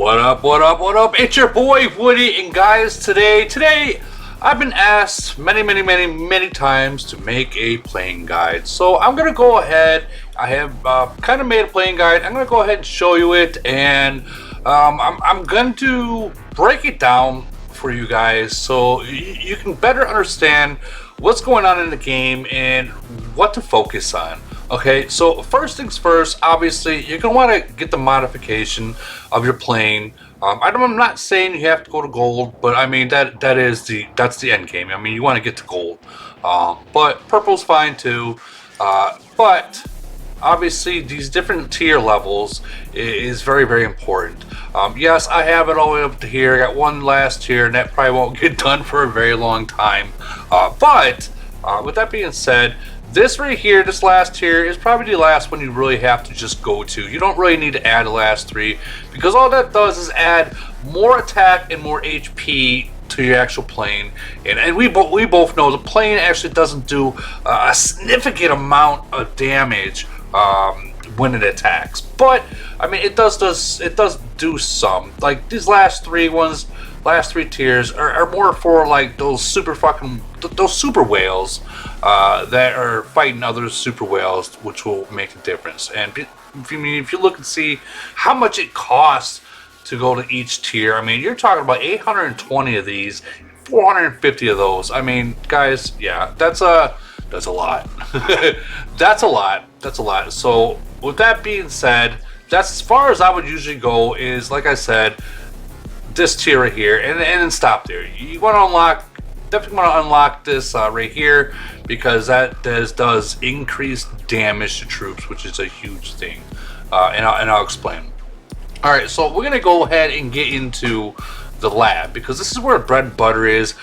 What up, what up, what up? It's your boy Woody, and guys, today I've been asked many times to make a playing guide. So I'm gonna go ahead. I have kind of made a playing guide. I'm gonna go ahead and show you it, and I'm going to break it down for you guys so you can better understand what's going on in the game and what to focus on. Okay, so first things first, obviously you're gonna want to get the modification of your plane. I'm not saying you have to go to gold, but I mean that's the end game. I mean, you want to get to gold, but purple's fine too. But obviously these different tier levels is very important. Yes, I have it all the way up to here. I got one last tier, and that probably won't get done for a very long time. But with that being said, this right here, this last tier, is probably the last one you really have to just go to. You don't really need to add the last three, because all that does is add more attack and more HP to your actual plane. And we both know the plane actually doesn't do a significant amount of damage when it attacks. But I mean, it does do some. Like these last three tiers are more for like those super whales that are fighting other super whales, which will make a difference. And if you look and see how much it costs to go to each tier, I mean, you're talking about 820 of these, 450 of those. I mean, guys, yeah, that's a lot. That's a lot. So with that being said, that's as far as I would usually go. Is like I said, this tier right here, and then stop there. You want to definitely want to unlock this right here, because that does increase damage to troops, which is a huge thing, and I'll explain. All right, so we're gonna go ahead and get into the lab, because this is where bread and butter is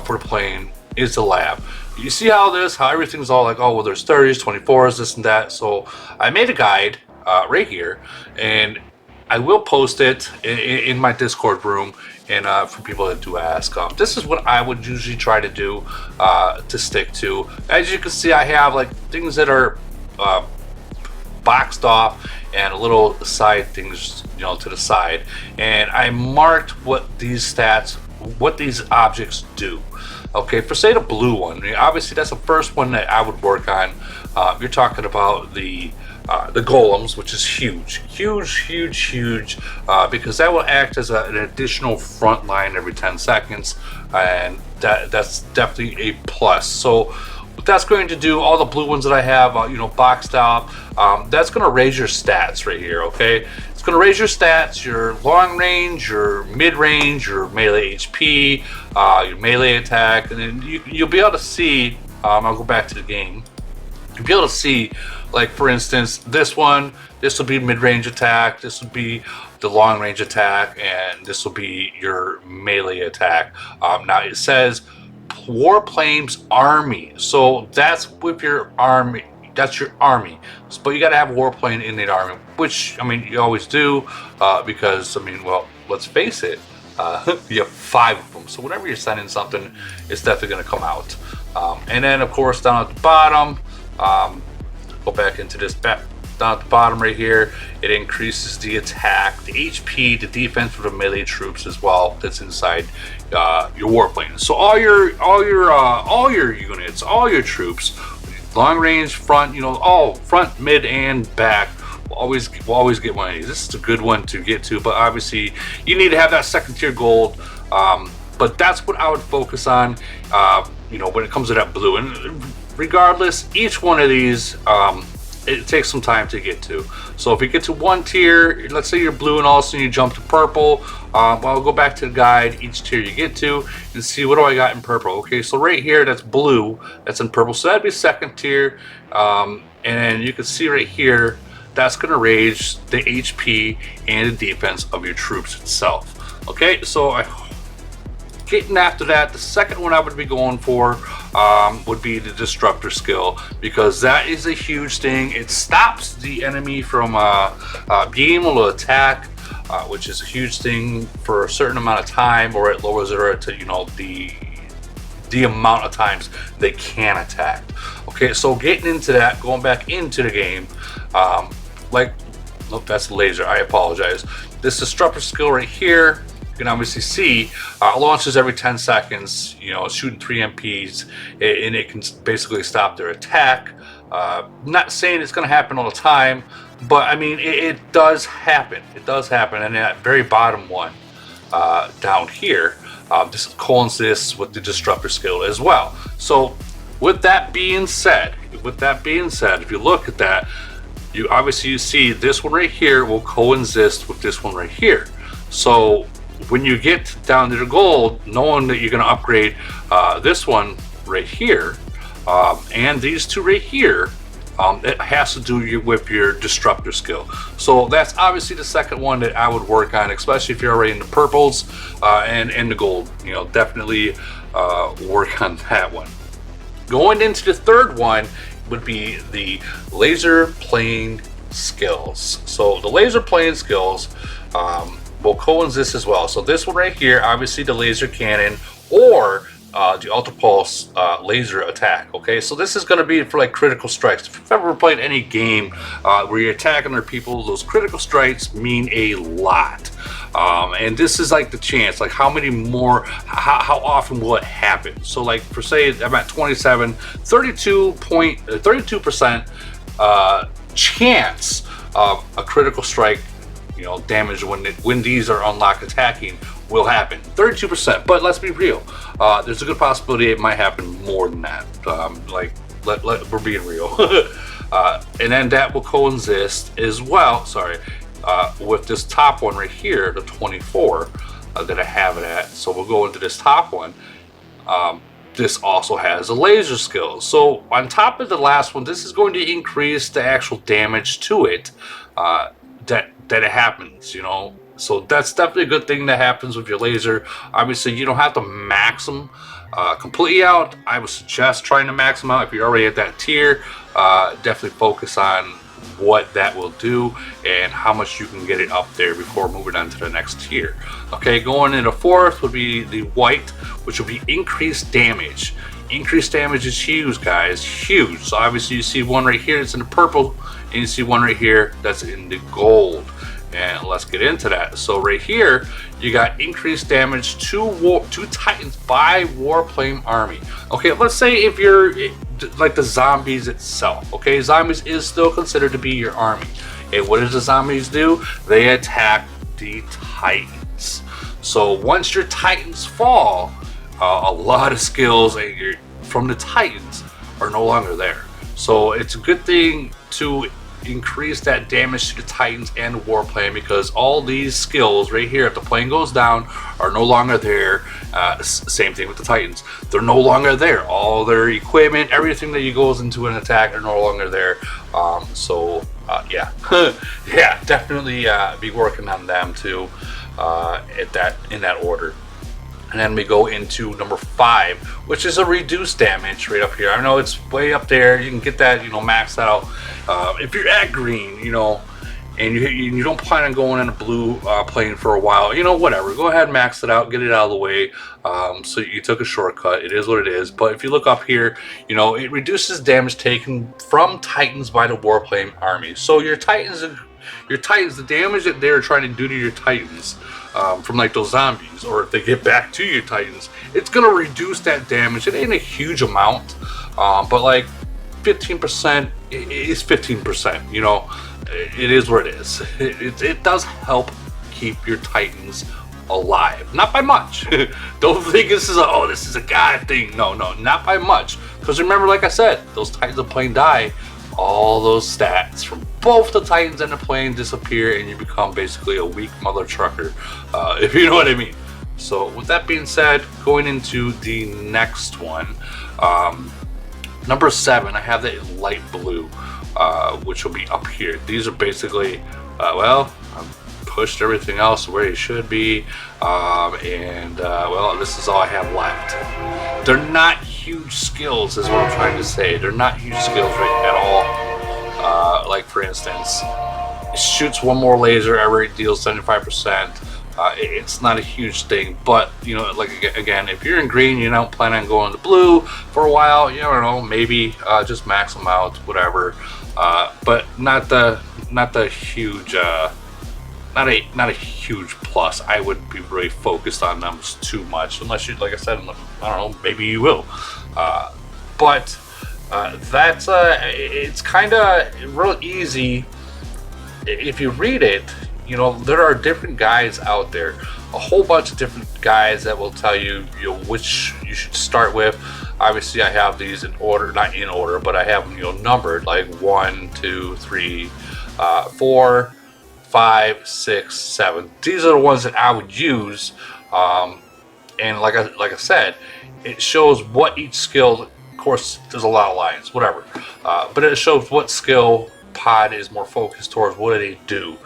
for playing, is the lab. You see how everything's all like, oh well, there's 30s, 24s, this and that. So I made a guide right here, and I will post it in my Discord room, and for people that do ask, this is what I would usually try to do to stick to. As you can see, I have like things that are boxed off, and a little side things, to the side, and I marked what these objects do. Okay, for say the blue one, I mean, obviously that's the first one that I would work on. You're talking about the golems, which is huge, because that will act as an additional front line every 10 seconds, and that's definitely a plus. So what that's going to do, all the blue ones that I have, boxed out, that's going to raise your stats right here. Okay, it's going to raise your stats, your long range, your mid range, your melee HP, your melee attack, and then you'll be able to see. I'll go back to the game. You'll be able to see, like for instance, this will be mid-range attack, this will be the long-range attack, and this will be your melee attack. Now it says Warplane's army, so that's with your army. That's your army, but you got to have a warplane in the army, which I mean you always do, because I mean, well, let's face it, you have 5 of them, so whenever you're sending something, it's definitely going to come out. And then of course down at the bottom, go back into this down at the bottom right here, it increases the attack, the HP, the defense for the melee troops as well. That's inside your warplane. So all your units, all your troops, long range, front, all front, mid, and back, will always get one of these. This is a good one to get to, but obviously you need to have that second tier gold. But that's what I would focus on, when it comes to that blue. And regardless, each one of these, it takes some time to get to. So if you get to one tier, let's say you're blue, and all of a sudden you jump to purple, I'll go back to the guide, each tier you get to, and see what do I got in purple. Okay, so right here, that's blue, that's in purple, so that'd be second tier. And you can see right here, that's going to raise the HP and the defense of your troops itself. Okay, so getting after that, the second one I would be going for would be the Disruptor skill, because that is a huge thing. It stops the enemy from being able to attack, which is a huge thing for a certain amount of time, or it lowers it to the amount of times they can attack. Okay, so getting into that, going back into the game, nope, that's the laser, I apologize. This disruptor skill right here, you can obviously see launches every 10 seconds, shooting 3 MPs, and it can basically stop their attack. Not saying it's going to happen all the time, but I mean, it does happen. It does happen. And that very bottom one down here, this coincides with the disruptor skill as well. So with that being said, if you look at that, you see this one right here will coexist with this one right here. So when you get down to the gold, knowing that you're going to upgrade this one right here and these two right here, it has to do with your disruptor skill. So that's obviously the second one that I would work on, especially if you're already in the purples and the gold. Definitely work on that one. Going into the third one would be the laser playing skills. So the laser playing skills will coexist as well. So this one right here, obviously the laser cannon or the ultra pulse laser attack. Okay, so this is going to be for like critical strikes. If you've ever played any game where you're attacking other people, those critical strikes mean a lot. And this is like the chance, like how many more, how often will it happen? So like for say I'm at 27, 32% chance of a critical strike, damage when these are unlocked attacking will happen. 32%, but let's be real. There's a good possibility it might happen more than that. We're being real. And then that will coexist as well. With this top one right here, the 24 that I have it at. So we'll go into this top one. This also has a laser skill. So on top of the last one, this is going to increase the actual damage to it that it happens, So that's definitely a good thing that happens with your laser. Obviously, you don't have to max them completely out. I would suggest trying to max them out if you're already at that tier. Definitely focus on what that will do and how much you can get it up there before moving on to the next tier. Okay, going into fourth would be the white, which will be increased damage. Increased damage is huge, guys, huge. So obviously you see one right here that's in the purple, and you see one right here that's in the gold. And let's get into that. So right here, you got increased damage to Titans by Warplane Army. Okay, let's say if you're like the zombies itself. Okay, zombies is still considered to be your army. And what does the zombies do? They attack the Titans. So once your Titans fall, a lot of skills from the Titans are no longer there. So it's a good thing to increase that damage to the Titans and the Warplane, because all these skills right here, if the plane goes down, are no longer there. Same thing with the Titans. They're no longer there. All their equipment, everything that goes into an attack are no longer there. Yeah. Yeah, definitely be working on them too in that order. And then we go into number 5, which is a reduced damage right up here. I know it's way up there. You can get that, maxed out. If you're at green, and you don't plan on going in a blue plane for a while, whatever. Go ahead and max it out, get it out of the way. So you took a shortcut. It is what it is. But if you look up here, it reduces damage taken from Titans by the Warplane Army. So your Titans, the damage that they're trying to do to your Titans, from like those zombies, or if they get back to your Titans, it's gonna reduce that damage. It ain't a huge amount, but like 15% is 15%. It is what it is. It does help keep your Titans alive, not by much. Don't think this is a god thing. No, not by much. Because remember, like I said, those Titans of plane die. All those stats from both the Titans and the plane disappear, and you become basically a weak mother trucker, if you know what I mean. So with that being said, going into the next one, number 7, I have the light blue, which will be up here. These are basically, I've pushed everything else where it should be, this is all I have left. They're not huge skills, is what I'm trying to say. They're not huge skills at all. Like for instance, it shoots one more laser, every deals 75%. It's not a huge thing, but again, if you're in green, you don't plan on going to blue for a while, maybe just max them out, whatever. But not the huge not a huge plus. I wouldn't be really focused on numbers too much, unless you, like I said, I don't know, maybe you will. But that's it's kind of real easy if you read it. You know, there are different guides out there, a whole bunch of different guides that will tell you, you know, which you should start with. Obviously, I have these in order, not in order, but I have them, you know, numbered like 1, 2, 3, 4, 5, 6, 7. These are the ones that I would use, and like I said, it shows what each skill. Of course, there's a lot of lines, whatever, but it shows what skill pod is more focused towards. What do they do?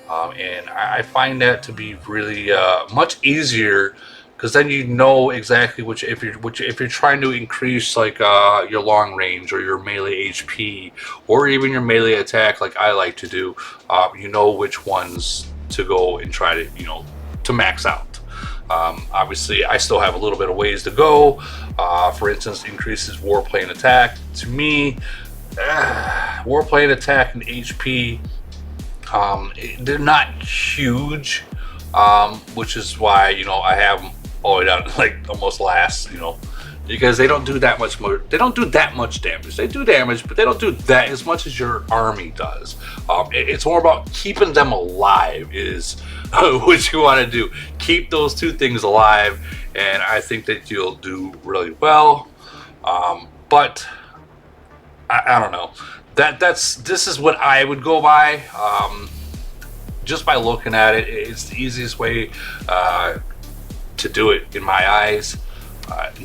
And I find that to be really much easier, because then you know exactly if you're trying to increase like your long range or your melee HP or even your melee attack, like I like to do. You know which ones to go and try to, you know, to max out. Obviously, I still have a little bit of ways to go. For instance, increases warplane attack. To me, warplane attack and HP, they're not huge, which is why, you know, I have them all the way down to like almost last, you know, because they don't do that much more. They don't do that much damage. They do damage, but they don't do that as much as your army does. It's more about keeping them alive is what you want to do. Keep those two things alive, and I think that you'll do really well. But I don't know. This is what I would go by. Just by looking at it, it's the easiest way to do it in my eyes.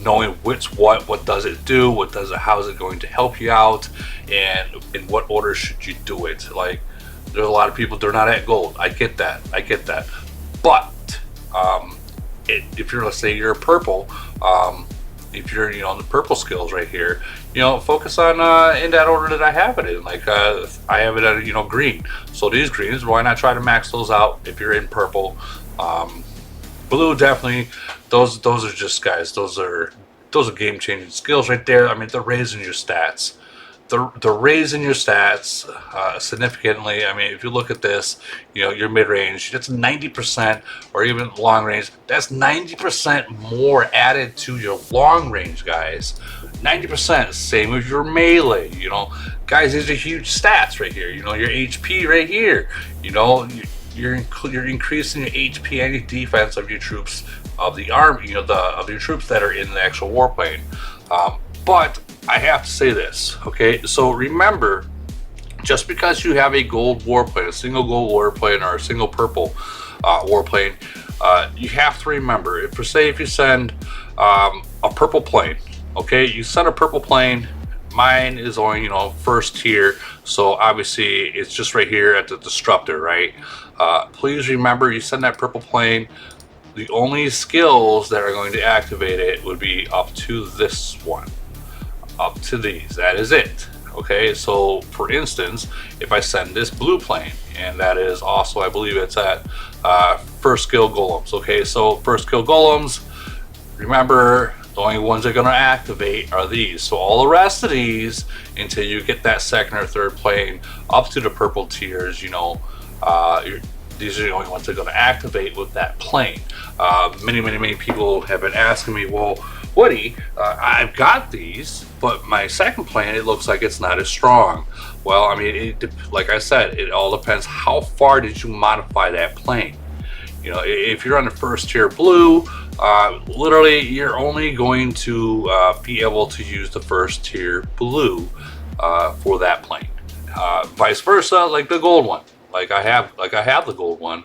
Knowing what does it do, how is it going to help you out, and in what order should you do it. Like, there's a lot of people, they're not at gold. I get that. But if you're, let's say you're purple, if you're, you know, on the purple skills right here, you know, focus on in that order that I have it in. Like I have it at, you know, green. So these greens, why not try to max those out if you're in purple? Blue, definitely. Those are just, guys, those are game changing skills right there. I mean, they're raising your stats. They're raising your stats significantly. I mean, if you look at this, you know, your mid-range, that's 90%, or even long range, that's 90% more added to your long range, guys. 90%, same with your melee, you know. Guys, these are huge stats right here. You know, your HP right here, you know, you're increasing your HP and your defense of your troops, of the army, you know, of your troops that are in the actual warplane. But I have to say this, okay? So remember, just because you have a gold warplane, a single gold warplane, or a single purple warplane, you have to remember, if you send a purple plane, okay? You send a purple plane. Mine is only, you know, first tier, so obviously it's just right here at the disruptor, right? Please remember, you send that purple plane, the only skills that are going to activate it would be up to this one. Up to these, that is it. Okay, so for instance, if I send this blue plane, and that is also, I believe it's at first skill golems. Okay, so first skill golems, remember, the only ones that are going to activate are these. So all the rest of these, until you get that second or third plane up to the purple tiers, you know, these are the only ones that are going to activate with that plane. Many people have been asking me, well, Woody, I've got these, but my second plane, it looks like it's not as strong. Well, I mean, like I said, it all depends how far did you modify that plane. You know, if you're on the first tier blue, literally you're only going to be able to use the first tier blue for that plane. Vice versa, like the gold one, like I have the gold one.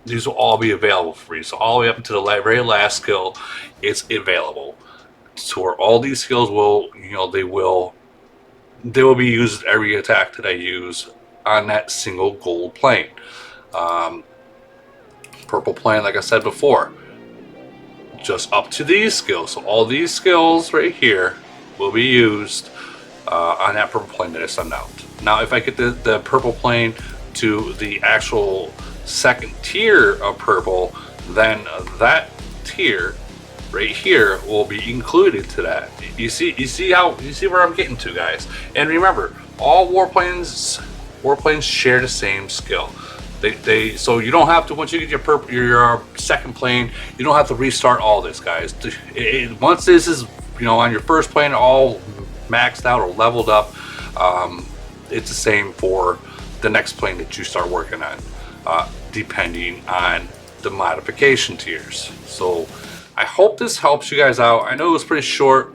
These will all be available for you. So all the way up to the very last skill, it's available. So where all these skills will, you know, they will be used every attack that I use on that single gold plane. Purple plane, like I said before, just up to these skills. So all these skills right here will be used on that purple plane that I send out. Now, if I get the purple plane to the actual second tier of purple, then that tier right here will be included to that. You see where I'm getting to, guys. And remember, all warplanes share the same skill. So you don't have to, once you get your second plane, you don't have to restart all this, guys. Once this is, on your first plane all maxed out or leveled up, it's the same for the next plane that you start working on, depending on the modification tiers. So I hope this helps you guys out. I know it was pretty short,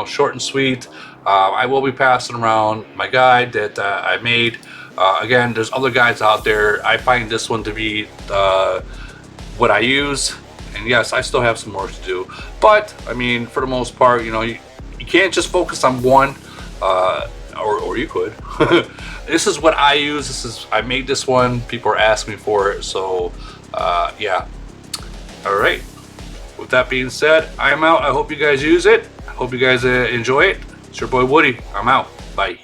short and sweet. I will be passing around my guide that I made. Again, there's other guides out there. I find this one to be what I use, and yes, I still have some more to do, but I mean, for the most part, you can't just focus on one, or you could. This is what I use. I made this one. People are asking me for it, so yeah. All right, with that being said, I'm out. I hope you guys use it. I hope you guys enjoy it. It's your boy Woody. I'm out. Bye.